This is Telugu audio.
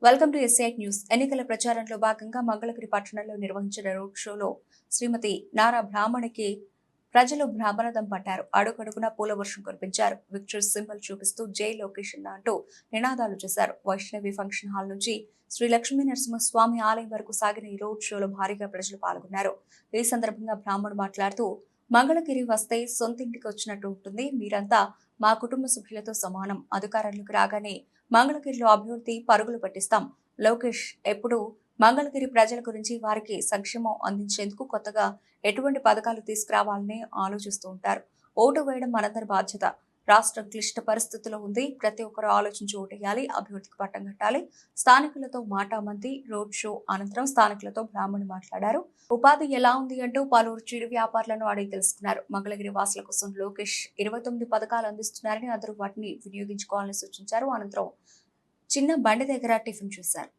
Welcome to SI news. ఎన్నికల ప్రచారంలో భాగంగా మంగళగిరి పట్టణంలో నిర్వహించిన రోడ్ షోలో శ్రీమతి నారా బ్రాహ్మణికి ప్రజలు బ్రాహ్మణదం పట్టారు. అడుగడుగున పూల వర్షం కురిపించారు. విక్టర్ సింబల్ చూపిస్తూ జై లోకేష్ అంటూ నినాదాలు చేశారు. వైష్ణవి ఫంక్షన్ హాల్ నుంచి శ్రీ లక్ష్మీ నరసింహస్వామి ఆలయం వరకు సాగిన ఈ రోడ్ షోలో భారీగా ప్రజలు పాల్గొన్నారు. ఈ సందర్భంగా బ్రాహ్మణుడు మాట్లాడుతూ, మంగళగిరి వస్తే సొంతింటికి వచ్చినట్టు ఉంటుంది. మీరంతా మా కుటుంబ సభ్యులతో సమానం. అధికారంలోకి రాగానే మంగళగిరిలో అభివృద్ధి పరుగులు పట్టిస్తాం. లోకేష్ ఎప్పుడు మంగళగిరి ప్రజల గురించి వారికి సంక్షేమం అందించేందుకు కొత్తగా ఎటువంటి పథకాలు తీసుకురావాలని ఆలోచిస్తూ ఉంటారు. ఓటు వేయడం మనందరి బాధ్యత. రాష్ట్రం క్లిష్ట పరిస్థితుల్లో ఉంది. ప్రతి ఒక్కరూ ఆలోచించి ఓటేయాలి. అభివృద్ధికి పట్టం కట్టాలి. స్థానికులతో మాటామంతి రోడ్ షో అనంతరం స్థానికులతో బ్రాహ్మణుడు మాట్లాడారు. ఉపాధి ఎలా ఉంది అంటూ పలువురు చిరు వ్యాపారులను అడిగి తెలుసుకున్నారు. మంగళగిరి వాసుల కోసం లోకేష్ 29 పథకాలు అందిస్తున్నారని అందరూ వాటిని వినియోగించుకోవాలని సూచించారు. అనంతరం చిన్న బండి దగ్గర టిఫిన్ చేశారు.